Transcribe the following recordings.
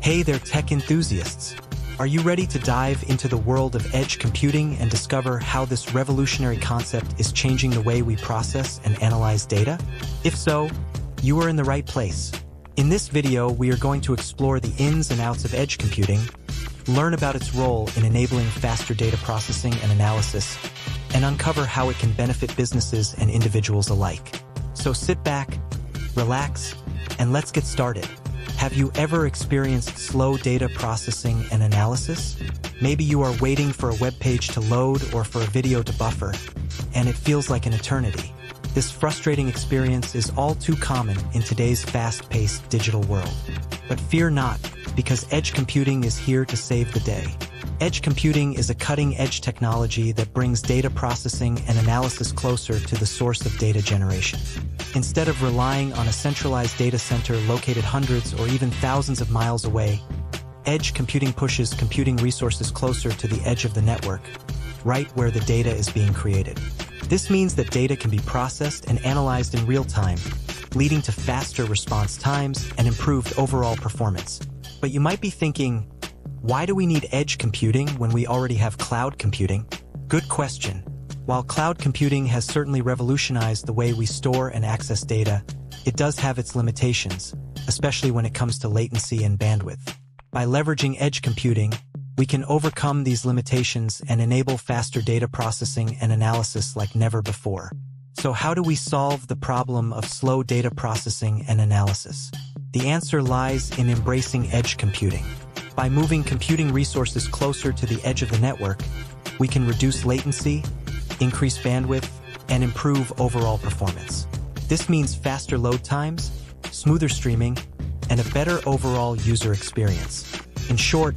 Hey there, tech enthusiasts! Are you ready to dive into the world of edge computing and discover how this revolutionary concept is changing the way we process and analyze data? If so, you are in the right place. In this video, we are going to explore the ins and outs of edge computing, learn about its role in enabling faster data processing and analysis, and uncover how it can benefit businesses and individuals alike. So sit back, relax, and let's get started. Have you ever experienced slow data processing and analysis? Maybe you are waiting for a web page to load or for a video to buffer, and it feels like an eternity. This frustrating experience is all too common in today's fast-paced digital world. But fear not, because edge computing is here to save the day. Edge computing is a cutting-edge technology that brings data processing and analysis closer to the source of data generation. Instead of relying on a centralized data center located hundreds or even thousands of miles away, edge computing pushes computing resources closer to the edge of the network, right where the data is being created. This means that data can be processed and analyzed in real time, leading to faster response times and improved overall performance. But you might be thinking, why do we need edge computing when we already have cloud computing? Good question. While cloud computing has certainly revolutionized the way we store and access data, it does have its limitations, especially when it comes to latency and bandwidth. By leveraging edge computing, we can overcome these limitations and enable faster data processing and analysis like never before. So how do we solve the problem of slow data processing and analysis? The answer lies in embracing edge computing. By moving computing resources closer to the edge of the network, we can reduce latency, increase bandwidth, and improve overall performance. This means faster load times, smoother streaming, and a better overall user experience. In short,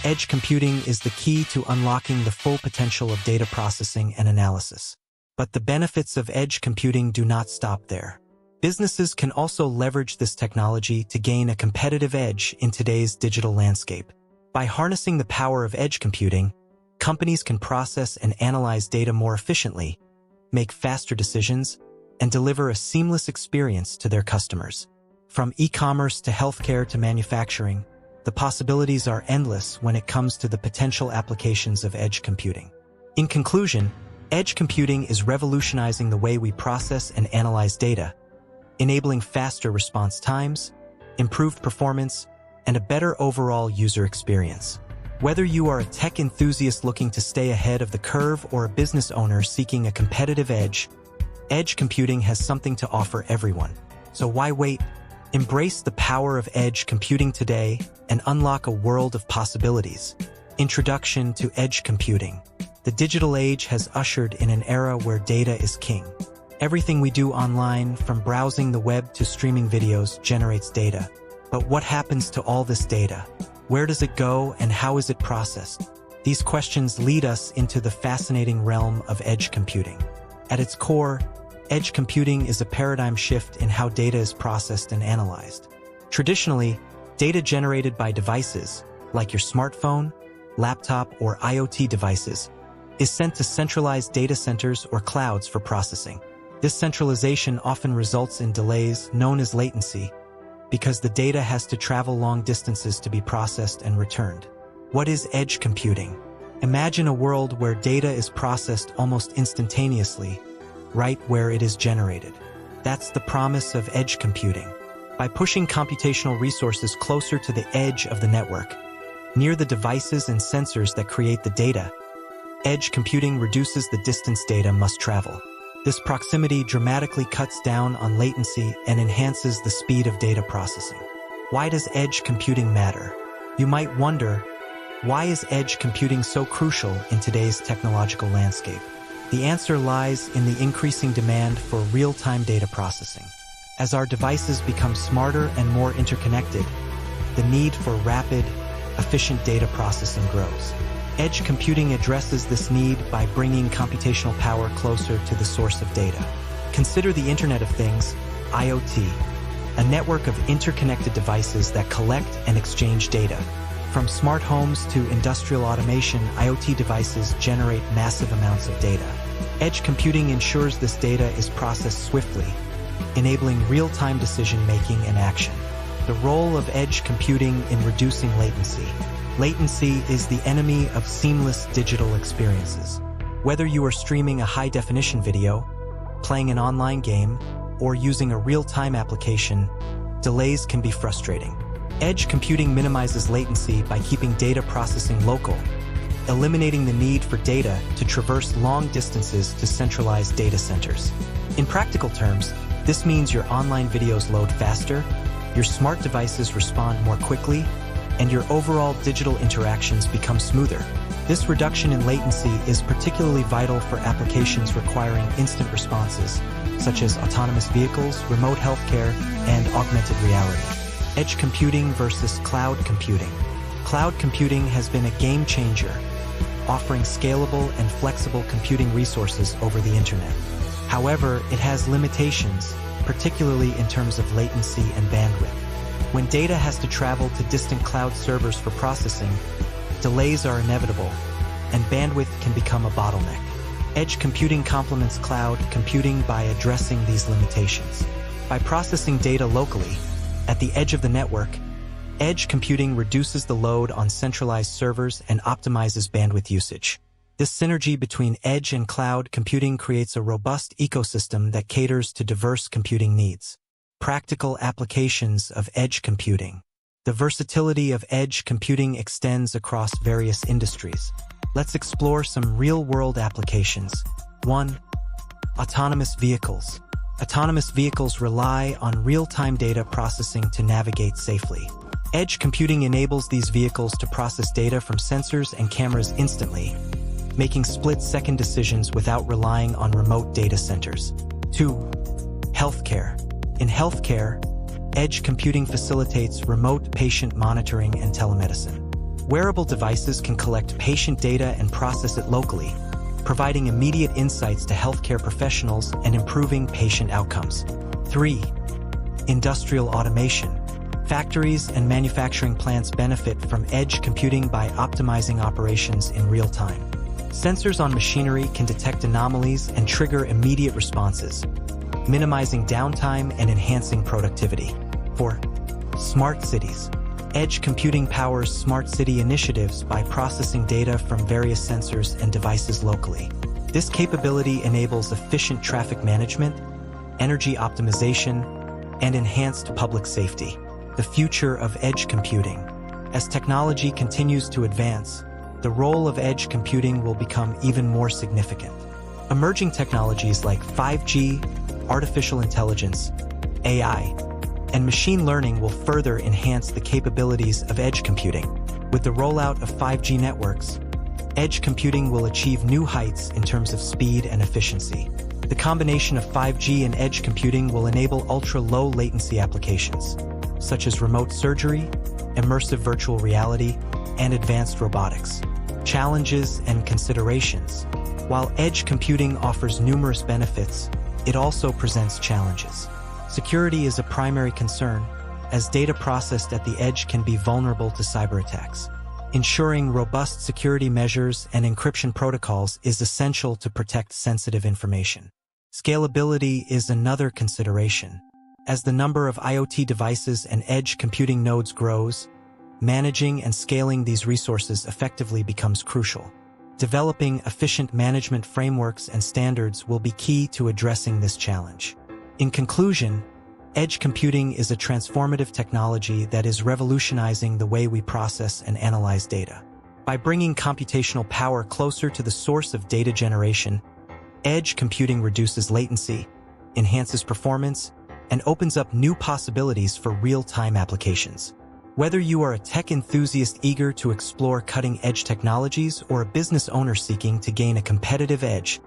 edge computing is the key to unlocking the full potential of data processing and analysis. But the benefits of edge computing do not stop there. Businesses can also leverage this technology to gain a competitive edge in today's digital landscape. By harnessing the power of edge computing, companies can process and analyze data more efficiently, make faster decisions, and deliver a seamless experience to their customers. From e-commerce to healthcare to manufacturing, the possibilities are endless when it comes to the potential applications of edge computing. In conclusion, edge computing is revolutionizing the way we process and analyze data, enabling faster response times, improved performance, and a better overall user experience. Whether you are a tech enthusiast looking to stay ahead of the curve or a business owner seeking a competitive edge, edge computing has something to offer everyone. So why wait? Embrace the power of edge computing today and unlock a world of possibilities. Introduction to edge computing. The digital age has ushered in an era where data is king. Everything we do online, from browsing the web to streaming videos, generates data. But what happens to all this data? Where does it go and how is it processed? These questions lead us into the fascinating realm of edge computing. At its core, edge computing is a paradigm shift in how data is processed and analyzed. Traditionally, data generated by devices, like your smartphone, laptop, or IoT devices, is sent to centralized data centers or clouds for processing. This centralization often results in delays known as latency, because the data has to travel long distances to be processed and returned. What is edge computing? Imagine a world where data is processed almost instantaneously, right where it is generated. That's the promise of edge computing. By pushing computational resources closer to the edge of the network, near the devices and sensors that create the data, edge computing reduces the distance data must travel. This proximity dramatically cuts down on latency and enhances the speed of data processing. Why does edge computing matter? You might wonder, why is edge computing so crucial in today's technological landscape? The answer lies in the increasing demand for real-time data processing. As our devices become smarter and more interconnected, the need for rapid, efficient data processing grows. Edge computing addresses this need by bringing computational power closer to the source of data. Consider the Internet of Things, IoT, a network of interconnected devices that collect and exchange data. From smart homes to industrial automation, IoT devices generate massive amounts of data. Edge computing ensures this data is processed swiftly, enabling real-time decision-making and action. The role of edge computing in reducing latency. Latency is the enemy of seamless digital experiences. Whether you are streaming a high-definition video, playing an online game, or using a real-time application, delays can be frustrating. Edge computing minimizes latency by keeping data processing local, eliminating the need for data to traverse long distances to centralized data centers. In practical terms, this means your online videos load faster, your smart devices respond more quickly, and your overall digital interactions become smoother. This reduction in latency is particularly vital for applications requiring instant responses, such as autonomous vehicles, remote healthcare, and augmented reality. Edge computing versus cloud computing. Cloud computing has been a game changer, offering scalable and flexible computing resources over the internet. However, it has limitations, particularly in terms of latency and bandwidth. When data has to travel to distant cloud servers for processing, delays are inevitable, and bandwidth can become a bottleneck. Edge computing complements cloud computing by addressing these limitations. By processing data locally, at the edge of the network, edge computing reduces the load on centralized servers and optimizes bandwidth usage. This synergy between edge and cloud computing creates a robust ecosystem that caters to diverse computing needs. Practical applications of edge computing. The versatility of edge computing extends across various industries. Let's explore some real-world applications. 1. Autonomous vehicles. Autonomous vehicles rely on real-time data processing to navigate safely. Edge computing enables these vehicles to process data from sensors and cameras instantly, making split-second decisions without relying on remote data centers. 2. Healthcare. In healthcare, edge computing facilitates remote patient monitoring and telemedicine. Wearable devices can collect patient data and process it locally, providing immediate insights to healthcare professionals and improving patient outcomes. 3. Industrial automation. Factories and manufacturing plants benefit from edge computing by optimizing operations in real time. Sensors on machinery can detect anomalies and trigger immediate responses, minimizing downtime and enhancing productivity. 4. Smart cities. Edge computing powers smart city initiatives by processing data from various sensors and devices locally. This capability enables efficient traffic management, energy optimization, and enhanced public safety. The future of edge computing. As technology continues to advance, the role of edge computing will become even more significant. Emerging technologies like 5G, artificial intelligence, AI, and machine learning will further enhance the capabilities of edge computing. With the rollout of 5G networks, edge computing will achieve new heights in terms of speed and efficiency. The combination of 5G and edge computing will enable ultra-low latency applications, such as remote surgery, immersive virtual reality, and advanced robotics. Challenges and considerations. While edge computing offers numerous benefits, it also presents challenges. Security is a primary concern, as data processed at the edge can be vulnerable to cyber attacks. Ensuring robust security measures and encryption protocols is essential to protect sensitive information. Scalability is another consideration. As the number of IoT devices and edge computing nodes grows, managing and scaling these resources effectively becomes crucial. Developing efficient management frameworks and standards will be key to addressing this challenge. In conclusion, edge computing is a transformative technology that is revolutionizing the way we process and analyze data. By bringing computational power closer to the source of data generation, edge computing reduces latency, enhances performance, and opens up new possibilities for real-time applications. Whether you are a tech enthusiast eager to explore cutting-edge technologies or a business owner seeking to gain a competitive edge,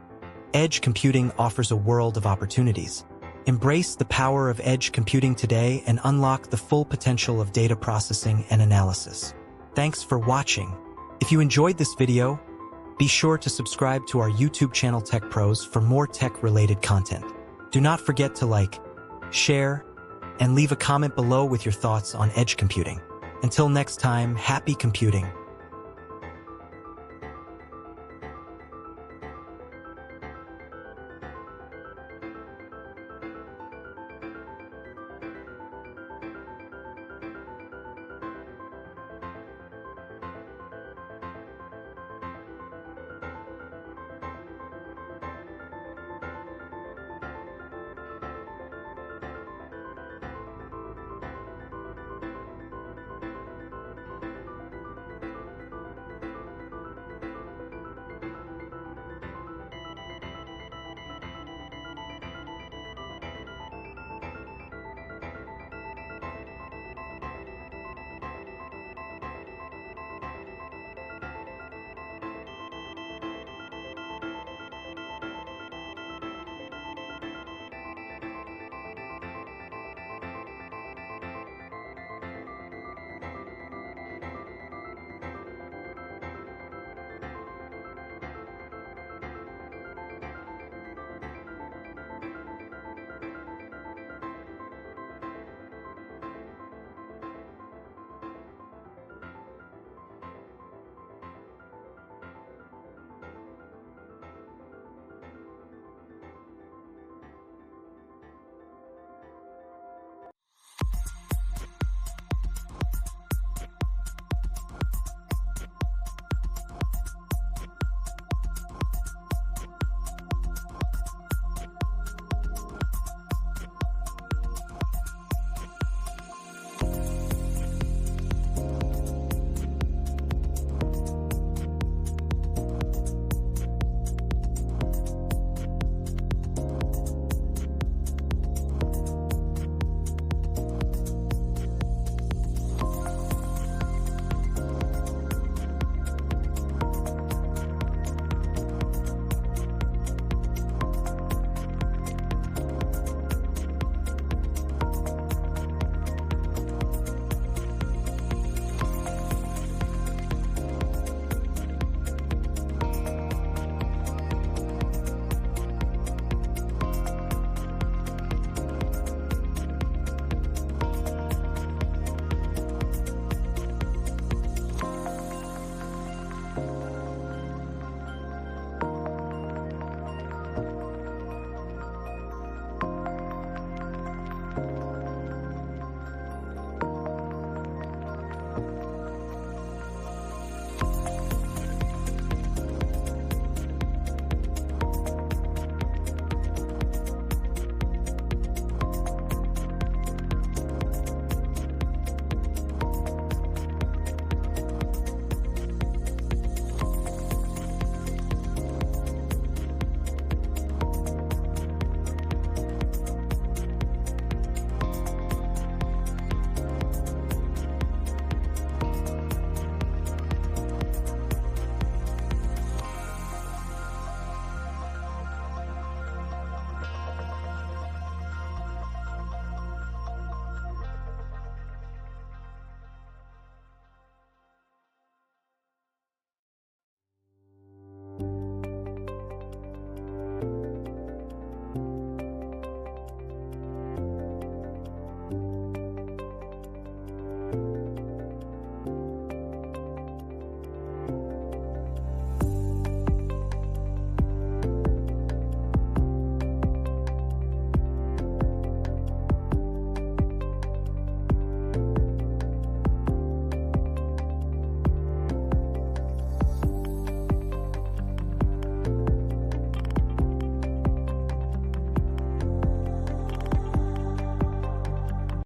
edge computing offers a world of opportunities. Embrace the power of edge computing today and unlock the full potential of data processing and analysis. Thanks for watching. If you enjoyed this video, be sure to subscribe to our YouTube channel Tech Pros for more tech-related content. Do not forget to like, share, and leave a comment below with your thoughts on edge computing. Until next time, happy computing.